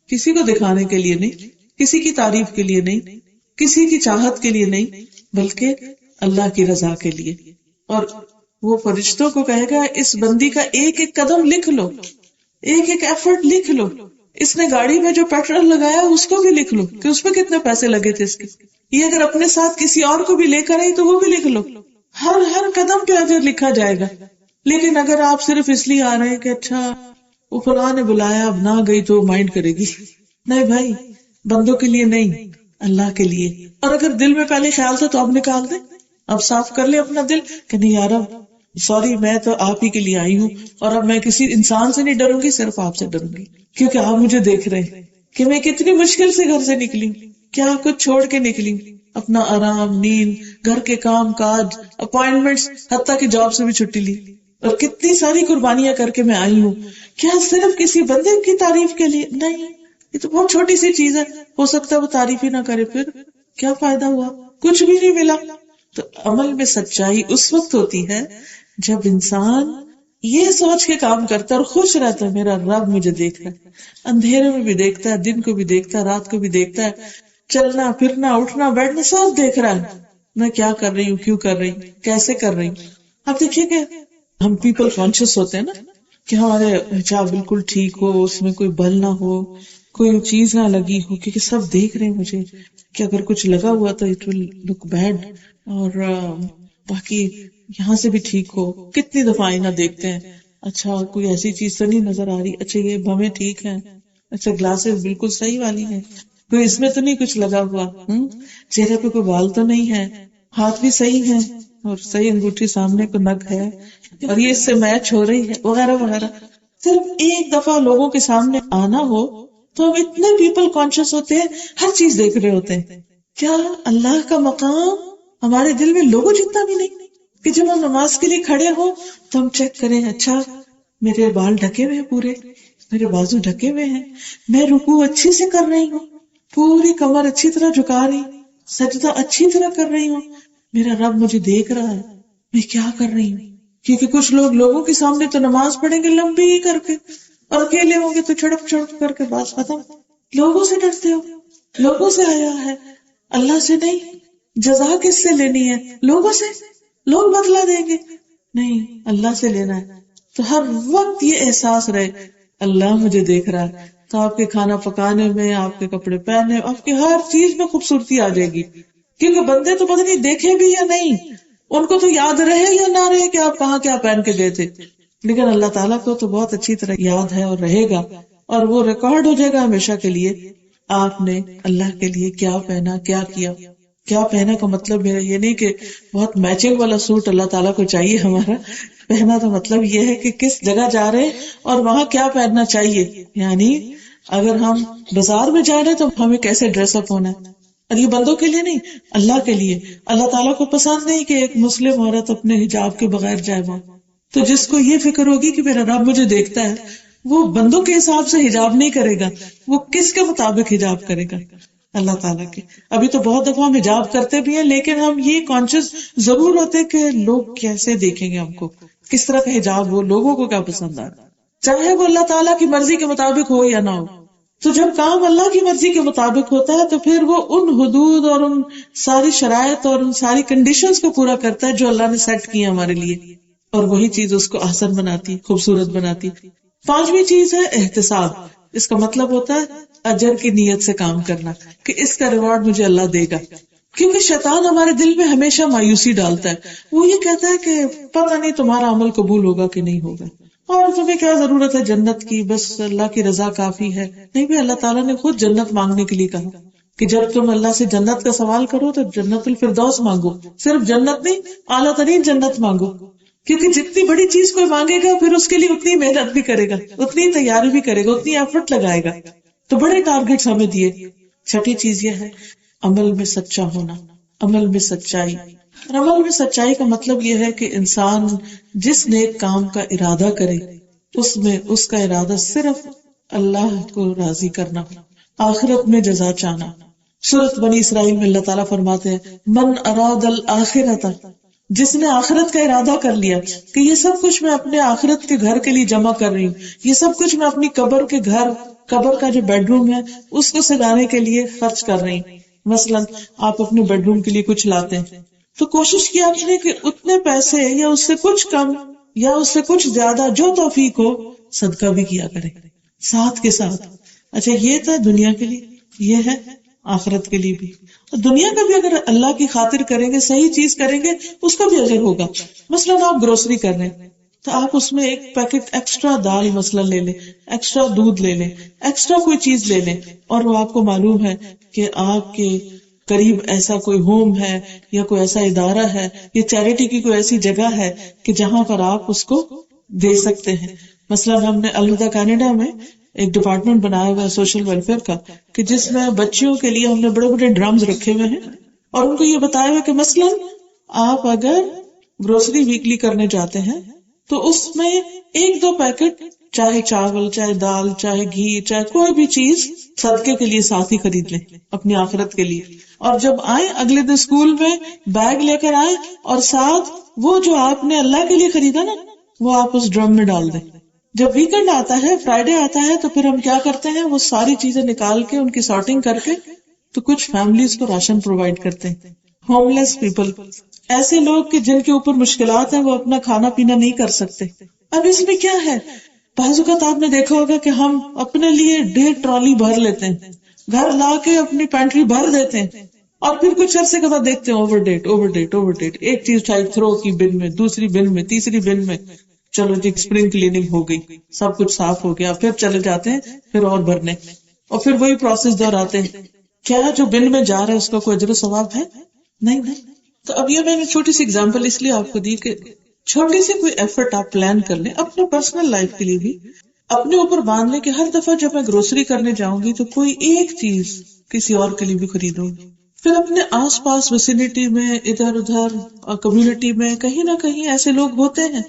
کسی کو دکھانے کے لیے نہیں، کسی کی تعریف کے لیے نہیں، کسی کی چاہت کے لیے نہیں، بلکہ اللہ کی رضا کے لیے. اور وہ فرشتوں کو کہے گا اس بندی کا ایک ایک قدم لکھ لو، ایک ایک ایفرٹ لکھ لو. اس نے گاڑی میں جو پیٹرول لگایا اس کو بھی لکھ لو کہ اس میں کتنے پیسے لگے تھے اس کے. یہ اگر اپنے ساتھ کسی اور کو بھی لے کر آئی تو وہ بھی لکھ لو. ہر قدم پہ اجر لکھا جائے گا. لیکن اگر آپ صرف اس لیے آ رہے ہیں کہ اچھا وہ فلاں نے بلایا اب نہ گئی تو مائنڈ کرے گی، نہیں بھائی، بندوں کے لیے نہیں، اللہ کے لیے. اور اگر دل میں پہلے خیال تھا تو اب نکال دیں، اب صاف کر لیں اپنا دل کہ نہیں یار اب سوری، میں تو آپ ہی کے لیے آئی ہوں اور اب میں کسی انسان سے نہیں ڈروں گی، صرف آپ سے ڈروں گی کیونکہ آپ مجھے دیکھ رہے ہیں کہ میں کتنی مشکل سے گھر سے نکلی ہوں، کیا کچھ چھوڑ کے نکلی ہوں، اپنا آرام، نیند، گھر کے کام کاج، اپوائنٹمنٹس، حتیٰ کہ جاب سے بھی چھٹی لی اور کتنی ساری قربانیاں کر کے میں آئی ہوں. کیا صرف کسی بندے کی تعریف کے لیے؟ نہیں، یہ تو بہت چھوٹی سی چیز ہے، ہو سکتا ہے وہ تعریف ہی نہ کرے، پھر کیا فائدہ ہوا؟ کچھ بھی نہیں ملا. تو عمل میں سچائی اس وقت ہوتی ہے جب انسان یہ سوچ کے کام کرتا ہے اور خوش رہتا ہے میرا رب مجھے دیکھ رہا ہے، اندھیرے میں بھی دیکھتا ہے، دن کو بھی دیکھتا ہے، رات کو بھی دیکھتا ہے، چلنا پھرنا اٹھنا بیٹھنا سب دیکھ رہا ہے، میں کیا کر رہی ہوں، کیوں کر رہی ہوں، کیسے کر رہی ہوں. آپ دیکھیے کہ ہم پیپل کانشیس ہوتے ہیں نا کہ ہمارے حجاب بالکل ٹھیک ہو، اس میں کوئی بل نہ ہو، کوئی چیز نہ لگی ہو، کیونکہ سب دیکھ رہے ہیں مجھے کہ اگر کچھ لگا ہوا تو اٹ ول لک بیڈ، اور باقی یہاں سے بھی ٹھیک ہو. کتنی دفعہ آئینہ دیکھتے ہیں، اچھا کوئی ایسی چیز تو نہیں نظر آ رہی، اچھا یہ بھویں ٹھیک ہیں، اچھا گلاسز بالکل صحیح والی ہیں، کوئی اس میں تو نہیں کچھ لگا ہوا، چہرے پہ کوئی بال تو نہیں ہے، ہاتھ بھی صحیح ہے، اور صحیح انگوٹھی سامنے کو نگ ہے، اور یہ اس سے میچ ہو رہی ہے، وغیرہ وغیرہ. صرف ایک دفعہ لوگوں کے سامنے آنا ہو تو ہم اتنے پیپل کانشیس ہوتے ہیں، ہر چیز دیکھ رہے ہوتے ہیں. کیا اللہ کا مقام ہمارے دل میں لوگوں جتنا بھی نہیں کہ جب ہم نماز کے لیے کھڑے ہو تو ہم چیک کریں، اچھا میرے بال ڈھکے ہوئے ہیں، پورے میرے بازو ڈھکے ہوئے ہیں، میں رکوع اچھی سے کر رہی ہوں، پوری کمر اچھی طرح جھکا رہی، سجدہ اچھی طرح کر رہی ہوں، میرا رب مجھے دیکھ رہا ہے، میں کیا کر رہی ہوں. کیونکہ کچھ لوگ لوگوں کے سامنے تو نماز پڑھیں گے لمبی ہی کر کے، اور اکیلے ہوں گے تو چھڑپ چھڑپ کر کے بات ختم. لوگوں سے ڈرتے ہو، لوگوں سے آیا ہے، اللہ سے نہیں. جزا کس سے لینی ہے؟ لوگوں سے. لوگ بدلا دیں گے، نہیں اللہ سے لینا ہے. تو ہر وقت یہ احساس رہے اللہ مجھے دیکھ رہا ہے، تو آپ کے کھانا پکانے میں، آپ کے کپڑے پہننے، آپ کی ہر چیز میں خوبصورتی آ جائے گی. کیونکہ بندے تو پتہ نہیں دیکھے بھی یا نہیں، ان کو تو یاد رہے یا نہ رہے کہ آپ کہاں کیا پہن کے گئے تھے، لیکن اللہ تعالیٰ کو تو بہت اچھی طرح یاد ہے اور رہے گا، اور وہ ریکارڈ ہو جائے گا ہمیشہ کے لیے آپ نے اللہ کے لیے کیا پہنا، کیا کیا. کیا پہنا کا مطلب میرا یہ نہیں کہ بہت میچنگ والا سوٹ اللہ تعالیٰ کو چاہیے ہمارا. پہنا تو مطلب یہ ہے کہ کس جگہ جا رہے اور وہاں کیا پہننا چاہیے. یعنی اگر ہم بازار میں جا رہے تو ہمیں کیسے ڈریس اپ ہونا ہے، اور یہ بندوں کے لیے نہیں، اللہ کے لیے. اللہ تعالیٰ کو پسند نہیں کہ ایک مسلم عورت اپنے حجاب کے بغیر جائے وہاں. تو جس کو یہ فکر ہوگی کہ میرا رب مجھے دیکھتا ہے، وہ بندوں کے حساب سے حجاب نہیں کرے گا، وہ کس کے مطابق حجاب کرے گا؟ اللہ تعالیٰ کے. ابھی تو بہت دفعہ ہم حجاب کرتے بھی ہیں، لیکن ہم یہ کانشیس ضرور ہوتے کہ لوگ کیسے دیکھیں گے ہم کو، کس طرح کا حجاب ہو، لوگوں کو کیا پسند آ رہا ہے، چاہے وہ اللہ تعالیٰ کی مرضی کے مطابق ہو یا نہ ہو. تو جب کام اللہ کی مرضی کے مطابق ہوتا ہے تو پھر وہ ان حدود اور ان ساری شرائط اور ان ساری کنڈیشنز کو پورا کرتا ہے جو اللہ نے سیٹ کی ہمارے لیے، اور وہی چیز اس کو احسن بناتی، خوبصورت بناتی. 5ویں چیز ہے احتساب. اس کا مطلب ہوتا ہے اجر کی نیت سے کام کرنا کہ اس کا ریوارڈ مجھے اللہ دے گا. کیونکہ شیطان ہمارے دل میں ہمیشہ مایوسی ڈالتا ہے. وہ یہ کہتا ہے کہ پتہ نہیں تمہارا عمل قبول ہوگا کہ نہیں ہوگا، اور تمہیں کیا ضرورت ہے جنت کی، بس اللہ کی رضا کافی ہے. نہیں بھی اللہ تعالیٰ نے خود جنت مانگنے کے لیے کہا کہ جب تم اللہ سے جنت کا سوال کرو تو جنت الفردوس مانگو. صرف جنت نہیں، اعلیٰ ترین جنت مانگو. کیونکہ جتنی بڑی چیز کوئی مانگے گا پھر اس کے لیے اتنی محنت بھی کرے گا، اتنی تیاری بھی کرے گا، اتنی ایفرٹ لگائے گا. تو بڑے ٹارگیٹس ہمیں دیے. 6ٹھی چیز یہ ہے عمل میں سچا ہونا، عمل میں سچائی. اور عمل میں سچائی کا مطلب یہ ہے کہ انسان جس نیک کام کا ارادہ کرے اس میں اس کا ارادہ صرف اللہ کو راضی کرنا، آخرت میں جزا چاہنا. سورۃ بنی اسرائیل میں اللہ تعالیٰ فرماتے ہیں من اراد الآخرۃ، جس نے آخرت کا ارادہ کر لیا کہ یہ سب کچھ میں اپنے آخرت کے گھر کے لیے جمع کر رہی ہوں، یہ سب کچھ میں اپنی قبر کے گھر، قبر کا جو بیڈ روم ہے اس کو سجانے کے لیے خرچ کر رہی ہوں. مثلا آپ اپنے بیڈ روم کے لیے کچھ لاتے ہیں تو کوشش کیا آپ نے کہ اتنے پیسے یا اس سے کچھ کم یا اس سے کچھ زیادہ جو توفیق ہو صدقہ بھی کیا کریں ساتھ کے ساتھ. اچھا یہ تھا دنیا کے لیے، یہ ہے آخرت کے لیے بھی. دنیا کا بھی اگر اللہ کی خاطر کریں گے، صحیح چیز کریں گے، اس کا بھی اجر ہوگا. مثلا آپ گروسری کر رہے ہیں تو آپ اس میں ایک پیکٹ ایکسٹرا دال مثلا لے لیں، ایکسٹرا دودھ لے لیں، ایکسٹرا کوئی چیز لے لیں، اور وہ آپ کو معلوم ہے کہ آپ کے قریب ایسا کوئی ہوم ہے یا کوئی ایسا ادارہ ہے یا چیریٹی کی کوئی ایسی جگہ ہے کہ جہاں پر آپ اس کو دے سکتے ہیں. مثلا ہم نے الہدا کینیڈا میں ایک ڈپارٹمنٹ بنایا ہوا ہے سوشل ویلفیئر کا، کہ جس میں بچیوں کے لیے ہم نے بڑے بڑے ڈرمز رکھے ہوئے ہیں، اور ان کو یہ بتایا ہوا کہ مثلا آپ اگر گروسری ویکلی کرنے جاتے ہیں تو اس میں 1-2 پیکٹ، چاہے چاول، چاہے دال، چاہے گھی، چاہے کوئی بھی چیز صدقے کے لیے ساتھ ہی خرید لیں اپنی آخرت کے لیے. اور جب آئیں اگلے دن اسکول میں بیگ لے کر آئیں، اور ساتھ وہ جو آپ نے اللہ کے لیے خریدا نا وہ آپ اس ڈرم میں ڈال دیں. جب ویکنڈ آتا ہے، فرائیڈے آتا ہے، تو پھر ہم کیا کرتے ہیں، وہ ساری چیزیں نکال کے ان کی سارٹنگ کر کے تو کچھ فیملیز کو راشن پرووائڈ کرتے ہیں. ہوم لیس پیپل، ایسے لوگ کہ جن کے اوپر مشکلات ہیں، وہ اپنا کھانا پینا نہیں کر سکتے. اب اس میں کیا ہے، بعض اوقات آپ نے دیکھا ہوگا کہ ہم اپنے لیے 1.5 ٹرالی بھر لیتے ہیں، گھر لا کے اپنی پینٹری بھر دیتے ہیں، اور پھر کچھ عرصے کے بعد دیکھتے ہیں اوور ڈیٹ، ایک چیز اٹھائی تھرو کی بن میں، دوسری بن میں، تیسری بن میں. چلو جی اسپرنگ کلیننگ ہو گئی، سب کچھ صاف ہو گیا، پھر چلے جاتے ہیں پھر اور بھرنے، اور پھر وہی پروسیس دہراتے ہیں. کیا جو بن میں جا رہا ہے اس کا کوئی اجر و ثواب ہے؟ نہیں نا. تو اب یہ میں نے چھوٹی سی اگزامپل اس لیے آپ کو دی کہ چھوٹی سی کوئی ایفرٹ آپ پلان کر لیں اپنے پرسنل لائف کے لیے بھی، اپنے اوپر باندھ لیں کہ ہر دفعہ جب میں گروسری کرنے جاؤں گی تو کوئی ایک چیز کسی اور کے لیے بھی خریدوں گی. پھر اپنے آس پاس ویسینٹی میں ادھر ادھر اور کمیونٹی میں کہیں نہ کہیں ایسے لوگ ہوتے ہیں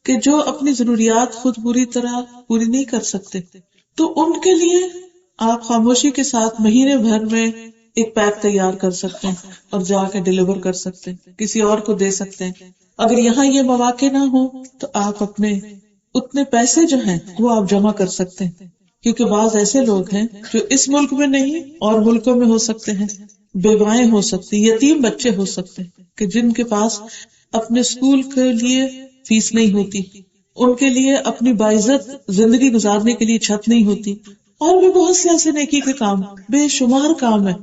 کہ جو اپنی ضروریات خود پوری طرح پوری نہیں کر سکتے، تو ان کے لیے آپ خاموشی کے ساتھ مہینے بھر میں ایک پیک تیار کر سکتے ہیں اور جا کے ڈیلیور کر سکتے ہیں، کسی اور کو دے سکتے ہیں. اگر یہاں یہ مواقع نہ ہو تو آپ اپنے اتنے پیسے جو ہیں وہ آپ جمع کر سکتے ہیں، کیونکہ بعض ایسے لوگ ہیں جو اس ملک میں نہیں اور ملکوں میں ہو سکتے ہیں، بیوائیں ہو سکتی، یتیم بچے ہو سکتے ہیں کہ جن کے پاس اپنے اسکول کے لیے فیس نہیں ہوتی، ان کے لیے اپنی باعزت زندگی گزارنے کے لیے چھت نہیں ہوتی، اور بھی بہت سے ایسے نیکی کے کام، بے شمار کام ہے،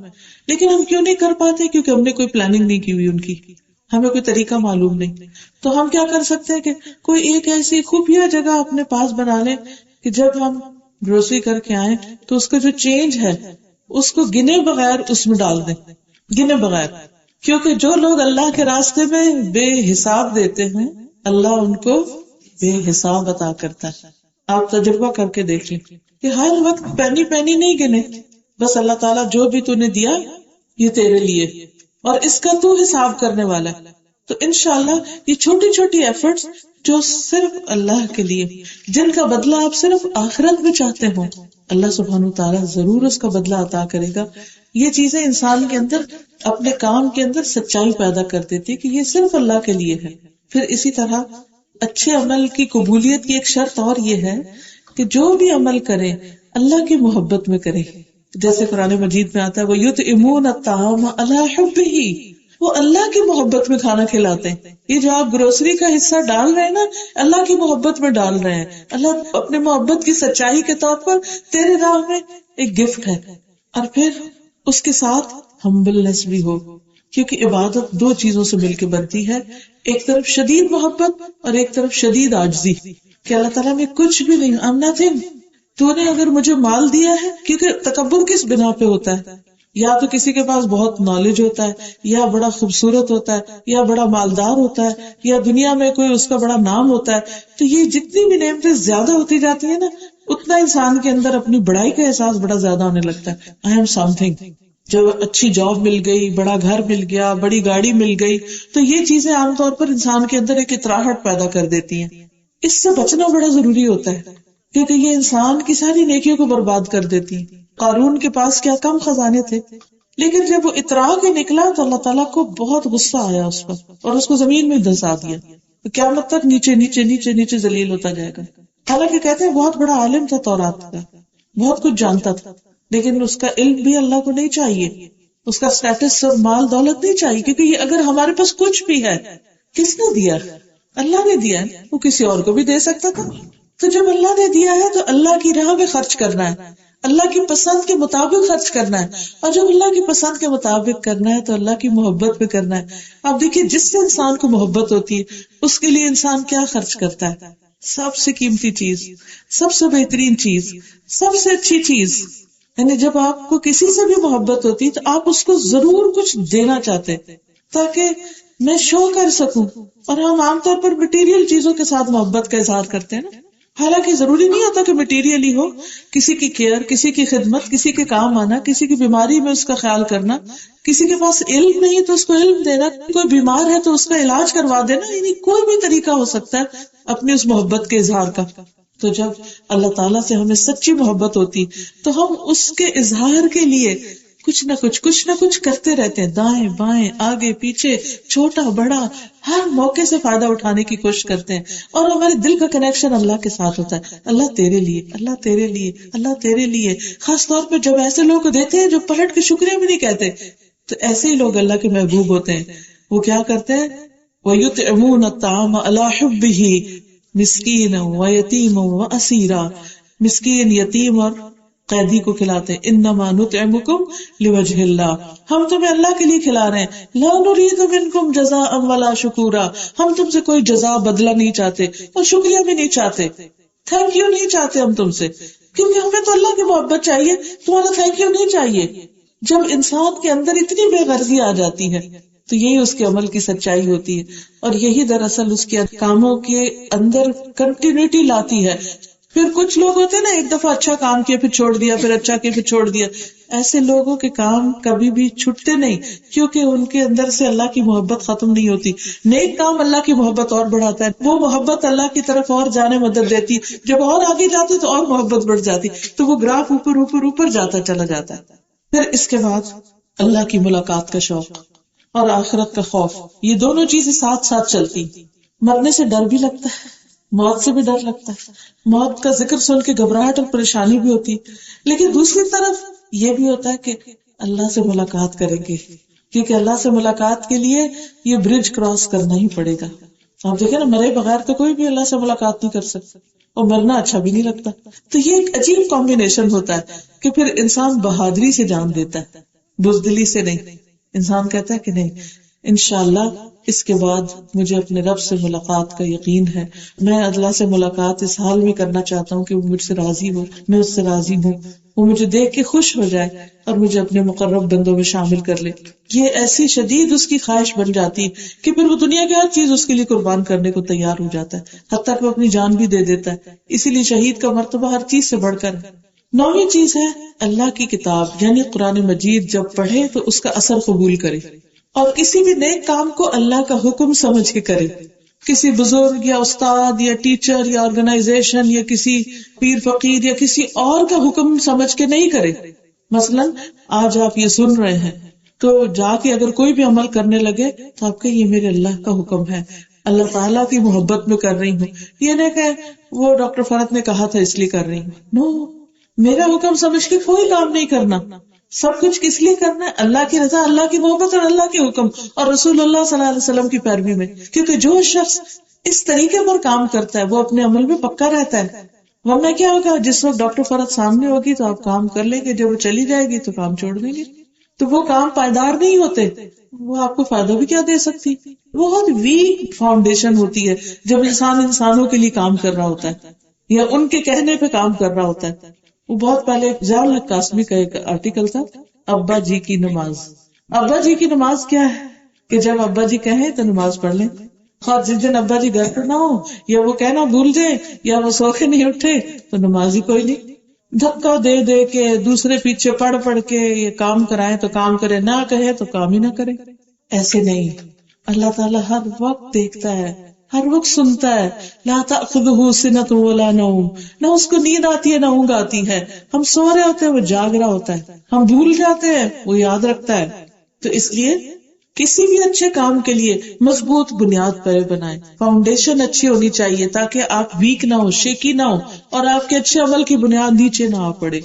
لیکن ہم کیوں نہیں کر پاتے؟ کیونکہ ہم نے کوئی پلاننگ نہیں کی ہوئی ان کی، ہمیں کوئی طریقہ معلوم نہیں. تو ہم کیا کر سکتے ہیں کہ کوئی ایک ایسی خفیہ جگہ اپنے پاس بنا لیں کہ جب ہم گروسری کر کے آئیں تو اس کا جو چینج ہے اس کو گنے بغیر اس میں ڈال دیں، گنے بغیر. کیونکہ جو لوگ اللہ کے راستے میں بے حساب دیتے ہیں اللہ ان کو بے حساب عطا کرتا ہے. آپ تجربہ کر کے دیکھ لیں کہ ہر وقت پینی پینی نہیں گنے، بس اللہ تعالیٰ جو بھی تو نے دیا یہ تیرے لیے اور اس کا تو حساب کرنے والا ہے. تو انشاءاللہ یہ چھوٹی چھوٹی ایفرٹس جو صرف اللہ کے لیے، جن کا بدلہ آپ صرف آخرت میں چاہتے ہوں، اللہ سبحانہ تعالیٰ ضرور اس کا بدلہ عطا کرے گا. یہ چیزیں انسان کے اندر اپنے کام کے اندر سچائی پیدا کر دیتی کہ یہ صرف اللہ کے لیے ہے. پھر اسی طرح اچھے عمل کی قبولیت کی ایک شرط اور یہ ہے کہ جو بھی عمل کرے اللہ کی محبت میں کرے. جیسے قرآن مجید میں آتا ہے وَيُطْعِمُونَ الطَّعَامَ عَلَىٰ حُبِّهِ، وہ اللہ کی محبت میں کھانا کھلاتے ہیں. یہ جو آپ گروسری کا حصہ ڈال رہے ہیں نا، اللہ کی محبت میں ڈال رہے ہیں. اللہ اپنے محبت کی سچائی کے طور پر تیرے راہ میں ایک گفٹ ہے. اور پھر اس کے ساتھ ہمبلنس بھی ہو، کیونکہ عبادت دو چیزوں سے مل کے بنتی ہے، ایک طرف شدید محبت اور ایک طرف شدید عاجزی کہ اللہ تعالیٰ میں کچھ بھی نہیں، I'm nothing. تو نے اگر مجھے مال دیا ہے، کیونکہ تکبر کس بنا پہ ہوتا ہے؟ یا تو کسی کے پاس بہت نالج ہوتا ہے، یا بڑا خوبصورت ہوتا ہے، یا بڑا مالدار ہوتا ہے، یا دنیا میں کوئی اس کا بڑا نام ہوتا ہے. تو یہ جتنی بھی نعمتیں زیادہ ہوتی جاتی ہیں نا، اتنا انسان کے اندر اپنی بڑائی کا احساس بڑا زیادہ ہونے لگتا ہے. I am something. جب اچھی جاب مل گئی، بڑا گھر مل گیا، بڑی گاڑی مل گئی، تو یہ چیزیں عام طور پر انسان کے اندر ایک اطراحٹ پیدا کر دیتی ہیں. اس سے بچنا بڑا ضروری ہوتا ہے کیونکہ یہ انسان کی ساری نیکیوں کو برباد کر دیتی ہیں. قارون کے پاس کیا کم خزانے تھے، لیکن جب وہ اترا کے نکلا تو اللہ تعالیٰ کو بہت غصہ آیا اس پر اور اس کو زمین میں دھسا دیا. تو قیامت تک نیچے نیچے نیچے نیچے ذلیل ہوتا جائے گا. حالانکہ کہتے ہیں بہت بڑا عالم تھا تورات کا، بہت کچھ جانتا تھا، لیکن اس کا علم بھی اللہ کو نہیں چاہیے، اس کا اسٹیٹس اور مال دولت نہیں چاہیے، کیونکہ یہ اگر ہمارے پاس کچھ بھی ہے کس نے دیا؟ اللہ نے دیا ہے. وہ کسی اور کو بھی دے سکتا تھا. تو جب اللہ نے دیا ہے تو اللہ کی راہ میں خرچ کرنا ہے، اللہ کی پسند کے مطابق خرچ کرنا ہے. اور جب اللہ کی پسند کے مطابق کرنا ہے تو اللہ کی محبت پہ کرنا ہے. آپ دیکھیے جس سے انسان کو محبت ہوتی ہے اس کے لیے انسان کیا خرچ کرتا ہے؟ سب سے قیمتی چیز، سب سے بہترین چیز، سب سے اچھی چیز. یعنی جب آپ کو کسی سے بھی محبت ہوتی تو آپ اس کو ضرور کچھ دینا چاہتے تاکہ میں شو کر سکوں. اور ہم عام طور پر مٹیریل چیزوں کے ساتھ محبت کا اظہار کرتے ہیں نا، حالانکہ ضروری نہیں ہوتا کہ مٹیریل ہی ہو. کسی کی کیئر، کسی کی خدمت، کسی کے کام آنا، کسی کی بیماری میں اس کا خیال کرنا، کسی کے پاس علم نہیں تو اس کو علم دینا، کوئی بیمار ہے تو اس کا علاج کروا دینا، یعنی کوئی بھی طریقہ ہو سکتا ہے اپنی اس محبت کے اظہار کا. تو جب اللہ تعالیٰ سے ہمیں سچی محبت ہوتی تو ہم اس کے اظہار کے لیے کچھ نہ کچھ کرتے رہتے ہیں، دائیں بائیں آگے پیچھے چھوٹا بڑا ہر موقع سے فائدہ اٹھانے کی کوشش کرتے ہیں. اور ہمارے دل کا کنیکشن اللہ کے ساتھ ہوتا ہے، اللہ تیرے لیے، اللہ تیرے لیے، اللہ تیرے لیے. خاص طور پہ جب ایسے لوگ دیتے ہیں جو پلٹ کے شکریہ بھی نہیں کہتے، تو ایسے ہی لوگ اللہ کے محبوب ہوتے ہیں. وہ کیا کرتے ہیں؟ وَيُطْعِمُونَ الطَّعَامَ عَلَىٰ حُبِّهِ مسکین و یتیم و اسیرا. مسکین، یتیم اور قیدی کو کھلاتے ہیں، انما نطعمکم لوجہ اللہ، ہم تمہیں اللہ کے لیے کھلا رہے ہیں، لا نرید منکم جزاء ولا شکورا، ہم تم سے کوئی جزا بدلہ نہیں چاہتے اور شکریہ بھی نہیں چاہتے، تھینک یو نہیں چاہتے ہم تم سے، کیونکہ ہمیں تو اللہ کی محبت چاہیے، تمہارا تھینک یو نہیں چاہیے۔ جب انسان کے اندر اتنی بے غرضی آ جاتی ہے تو یہی اس کے عمل کی سچائی ہوتی ہے، اور یہی دراصل اس کے کاموں کے اندر کنٹینیوٹی لاتی ہے۔ پھر کچھ لوگ ہوتے ہیں نا، ایک دفعہ اچھا کام کیا پھر چھوڑ دیا، پھر اچھا کیا پھر چھوڑ دیا، ایسے لوگوں کے کام کبھی بھی چھٹتے نہیں، کیونکہ ان کے اندر سے اللہ کی محبت ختم نہیں ہوتی۔ نیک کام اللہ کی محبت اور بڑھاتا ہے، وہ محبت اللہ کی طرف اور جانے مدد دیتی، جب اور آگے جاتے تو اور محبت بڑھ جاتی، تو وہ گراف اوپر اوپر اوپر جاتا چلا جاتا ہے۔ پھر اس کے بعد اللہ کی ملاقات کا شوق اور آخرت کا خوف، یہ دونوں چیزیں ساتھ ساتھ چلتی۔ مرنے سے ڈر بھی لگتا ہے، موت سے بھی ڈر لگتا ہے، موت کا ذکر سن کے گھبراہٹ اور پریشانی بھی ہوتی، لیکن دوسری طرف یہ بھی ہوتا ہے کہ اللہ سے ملاقات کریں گے، کیونکہ اللہ سے ملاقات کے لیے یہ برج کراس کرنا ہی پڑے گا۔ آپ دیکھیں نا، مرے بغیر تو کوئی بھی اللہ سے ملاقات نہیں کر سکتا، اور مرنا اچھا بھی نہیں لگتا۔ تو یہ ایک عجیب کمبینیشن ہوتا ہے کہ پھر انسان بہادری سے جان دیتا ہے، بزدلی سے نہیں۔ انسان کہتا ہے کہ نہیں، انشاءاللہ اس کے بعد مجھے اپنے رب سے ملاقات کا یقین ہے، میں اللہ سے ملاقات اس حال میں کرنا چاہتا ہوں کہ وہ مجھ سے راضی ہو، میں اس سے راضی ہوں، وہ مجھے دیکھ کے خوش ہو جائے اور مجھے اپنے مقرب بندوں میں شامل کر لے۔ یہ ایسی شدید اس کی خواہش بن جاتی ہے کہ پھر وہ دنیا کی ہر چیز اس کے لیے قربان کرنے کو تیار ہو جاتا ہے، حتیٰ کہ وہ اپنی جان بھی دے دیتا ہے۔ اسی لیے شہید کا مرتبہ ہر چیز سے بڑھ کر ہے۔ 9ویں چیز ہے اللہ کی کتاب یعنی قرآن مجید جب پڑھے تو اس کا اثر قبول کرے، اور کسی بھی نیک کام کو اللہ کا حکم سمجھ کے کرے، کسی بزرگ یا استاد یا ٹیچر یا آرگنائزیشن یا کسی پیر فقیر یا کسی اور کا حکم سمجھ کے نہیں کرے۔ مثلا آج آپ یہ سن رہے ہیں تو جا کے اگر کوئی بھی عمل کرنے لگے تو آپ کہ یہ میرے اللہ کا حکم ہے، اللہ تعالیٰ کی محبت میں کر رہی ہوں، یہ نہیں کہ وہ ڈاکٹر فرد نے کہا تھا اس لیے کر رہی ہوں۔ نو، میرا حکم سمجھ کے کوئی کام نہیں کرنا، سب کچھ کس لیے کرنا ہے؟ اللہ کی رضا، اللہ کی محبت اور اللہ کے حکم اور رسول اللہ صلی اللہ علیہ وسلم کی پیروی میں۔ کیونکہ جو شخص اس طریقے پر کام کرتا ہے وہ اپنے عمل میں پکا رہتا ہے۔ ورنہ کیا ہوگا، جس وقت ڈاکٹر فرد سامنے ہوگی تو آپ کام کر لیں گے، جب وہ چلی جائے گی تو کام چھوڑ دیں گے، تو وہ کام پائیدار نہیں ہوتے، وہ آپ کو فائدہ بھی کیا دے سکتی۔ بہت ویک فاؤنڈیشن ہوتی ہے جب انسان انسانوں کے لیے کام کر رہا ہوتا ہے یا ان کے کہنے پہ کام کر رہا ہوتا ہے۔ وہ بہت پہلے ضیاء الحق قاسمی کا ایک آرٹیکل تھا، ابا جی کی نماز۔ ابا جی کی نماز کیا ہے کہ جب ابا جی کہیں تو نماز پڑھ لیں، اور جس دن ابا جی گھر پر نہ ہو یا وہ کہنا بھول جائے یا وہ سو کے نہیں اٹھے تو نماز ہی کوئی نہیں۔ دھکا دے دے کے دوسرے پیچھے پڑھ پڑھ کے یہ کام کرائے تو کام کرے، نہ کہے تو کام ہی نہ کرے۔ ایسے نہیں، اللہ تعالیٰ ہر وقت دیکھتا ہے، ہر وقت سنتا ہے۔ لا تأخذہ سنۃ ولا نوم، نہ اس کو نیند آتی ہے نہ اونگ آتی ہے۔ ہم سو رہے ہوتے ہیں وہ جاگ رہا ہوتا ہے، ہم بھول جاتے ہیں وہ یاد رکھتا ہے۔ تو اس لیے کسی بھی اچھے کام کے لیے مضبوط بنیاد پر بنائیں، فاؤنڈیشن اچھی ہونی چاہیے تاکہ آپ ویک نہ ہو، شیکی نہ ہو، اور آپ کے اچھے عمل کی بنیاد نیچے نہ آ پڑے۔